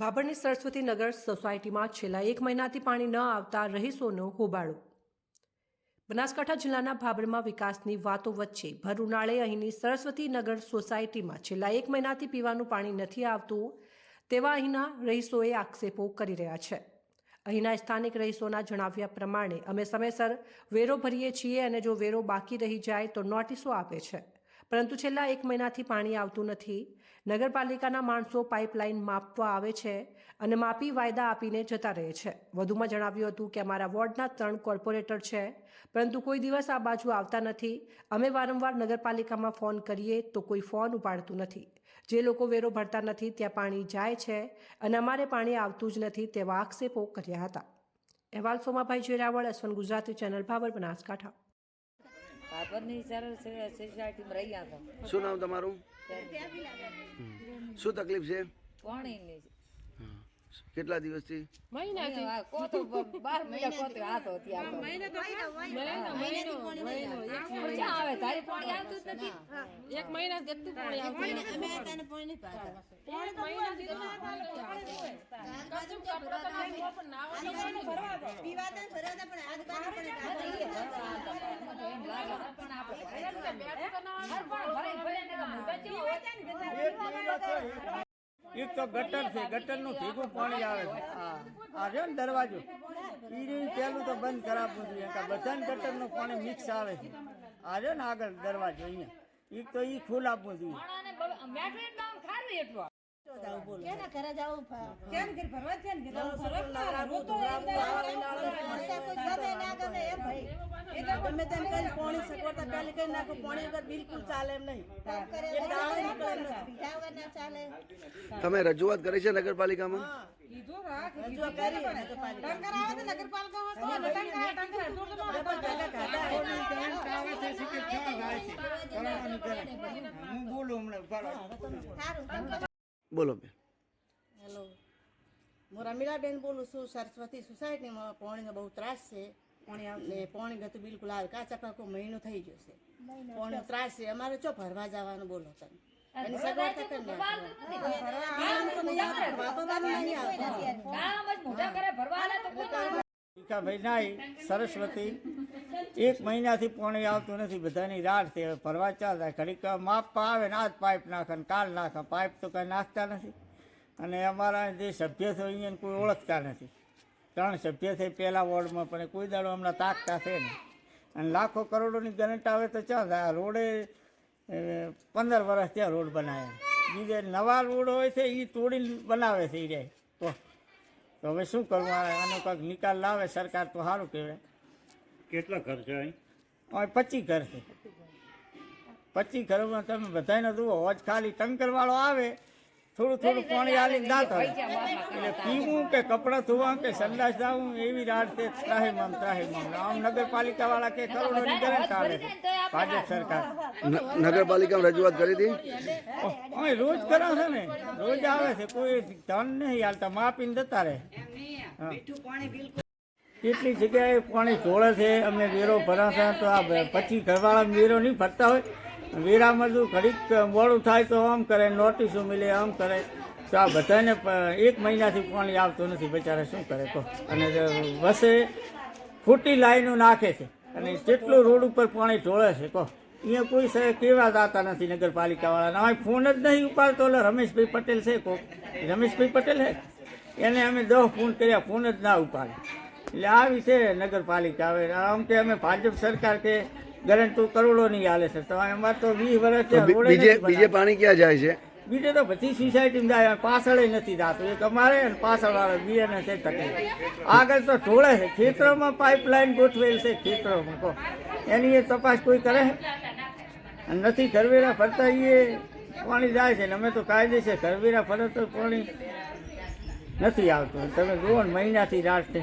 ભાભરની સરસ્વતી નગર સોસાયટીમાં છેલ્લા 1 મહિનાથી પાણી ન આવતા રહીશોનો હોબાળો। બનાસકાંઠા જિલ્લાના ભાભરમાં વિકાસની વાતો વચ્ચે ભર ઉનાળે અહીંની સરસ્વતી નગર સોસાયટીમાં છેલ્લા 1 મહિનાથી પીવાનું પાણી નથી આવતું તેવા અહીંના રહીશોએ આક્ષેપો કરી રહ્યા છે। અહીંના સ્થાનિક રહીશોના જણાવ્યા પ્રમાણે અમે સમયસર વેરો ભરીએ છીએ અને જો વેરો બાકી રહી જાય તો નોટિસો આપે છે, પરંતુ છેલ્લા 1 મહિનાથી પાણી આવતું નથી। નગરપાલિકાના માણસો પાઇપલાઇન માપવા આવે છે અને માપી વાયદા આપીને જતા રહે છે। વધુમાં જણાવ્યું હતું કે અમારા વોર્ડના 3 કોર્પોરેટર છે, પરંતુ કોઈ દિવસ આ બાજુ આવતા નથી। અમે વારંવાર નગરપાલિકામાં ફોન કરીએ તો કોઈ ફોન ઉપાડતું નથી। જે લોકો વેરો ભરતા નથી ત્યાં પાણી જાય છે અને અમારે પાણી આવતું જ નથી તેવા આક્ષેપો કર્યા હતા। અહેવાલ સોમાભાઈ જેરાવળ, S1 ગુજરાતી ચેનલ, ભાભર, બનાસકાંઠા। ભાભરની સોસાયટીમાં રહ્યા હતા। શું નામ તમારું? શું તકલીફ છે? પાણીની કેટલા દિવસથી? મહિનાથી કોતો 12 મહિના કોતો આતો ત્યાં તો મહિના આવે તારી પાણી આવતું જ નથી। 1 મહિના કેટલું પાણી આવતું અમે તને પાણી નહીં પાતા એક તો ગટર છે, ગટરનું ભેગું પાણી આવે છે। આ છે ને દરવાજો, એ પેલું તો બંધ કરાવવું જોઈએ, કે બધાને ગટરનું પાણી મિક્સ આવે છે। આ છે ને આગળ દરવાજો અહીંયા, એક તો એ ખુલ્લ આપવું જોઈએ। કેના ઘરે જાવું કેમ ઘર ભરવા છે ને ઘર ગમે તેમ કઈ પાણી સગવડતા પહેલી કઈ નાખો, પાણી વગર બિલકુલ ચાલે એમ નહીં। તમે રજૂઆત કરી છે નગરપાલિકામાં? બોલો બેન। હેલો, હું રમીલાબેન બોલું છું। સરસ્વતી સોસાયટીમાં પાણીનો બહુ ત્રાસ છે। પાણી ગતું બિલકુલ આવે, કાચા પાકો મહિનો થઈ ગયો છે, પાણીનો ત્રાસ છે। અમારે ચો ભરવા જવાનું બોલો તમે? એની સરસ્વતી 1 મહિનાથી પાણી આવતું નથી, બધાની રાત છે। ભરવા ચાલતા ઘડીક માપવા આવે ને આજ પાઇપ નાખે ને કાલ નાખે, પાઇપ તો કઈ નાખતા નથી। અને અમારા જે સભ્ય છે અહીંયા કોઈ ઓળખતા નથી। 3 સભ્ય છે પહેલા વોર્ડમાં, પણ કોઈ દાડો હમણાં તાકતા છે ને। અને લાખો કરોડોની ગરંટ આવે તો ચાલ થાય। રોડે 15 વર્ષ ત્યાં રોડ બનાવ્યા, બીજે નવા રોડ હોય છે એ તોડીને બનાવે છે એ તો હવે શું કરવું? આનો કંઈક નિકાલ લાવે સરકાર તો સારું કહેવાય। કેટલા ઘર છે અહીં? 25 ઘર છે। 25 ઘરોમાં તમે બધાને જુઓ, હોજ ખાલી ટંકરવાળો આવે, થોડું થોડું પાણી આલીને દાંત હોય, એટલે પીવું કે કપડાં ધોવા કે સંડાસ જવું એવી રાત છે। ત્રાહીમામ આમ નગરપાલિકાવાળા કે કરોડોની ગરંટ આવે છે ભાજપ સરકાર। નગરપાલિકામાં રજૂઆત કરી હતી? રોજ કરે છે ને, રોજ આવે છે, કોઈ ધન નહીં હાલતા, માપીને જતા રહે। કેટલી જગ્યાએ પાણી ઢોળે છે, અમે વેરો ભરાતા તો આ 25 ઘરવાળા વેરો નહીં ભરતા હોય, વેરામાં જો ઘડીક મોડું થાય તો આમ કરે, નોટિસો મિલે આમ કરે, તો આ બધાને 1 મહિનાથી પાણી આવતું નથી, બચારા શું કરે કહો? અને વસે ખોટી લાઈનો નાખે છે અને જેટલું રોડ ઉપર પાણી ઢોળે છે કહો, અહીંયા કોઈ કેવા જતા નથી નગરપાલિકાવાળાને। હવે ફોન જ નહીં ઉપાડતો। એટલે રમેશભાઈ પટેલ છે કોક, રમેશભાઈ પટેલ છે, એને અમે 10 ફોન કર્યા, ફોન જ ના ઉપાડે। એટલે આવી છે નગરપાલિકા। હવે આમ કે અમે ભાજપ સરકાર કે ગરંટ તો કરોડોની હાલે છે, તો અમારે તો 20 વર્ષ બીજે પાણી ક્યાં જાય છે? બીજે તો બધી સોસાયટીમાં જાય, પાછળ નથી જતું। એક અમારે પાછળ વાળા બીએને છે તકલીફ, આગળ તો ઢોળે છે। ખેતરોમાં પાઇપલાઇન ગોઠવેલ છે, ખેતરોમાં કહો એની એ તપાસ કોઈ કરે નથી। ઘરવેરા ફરતા એ પાણી જાય છે ને અમે તો કાયદેસર ઘરવેરા ફરે તો પાણી નથી આવતું। તમે જુઓ ને, મહિનાથી રાત છે।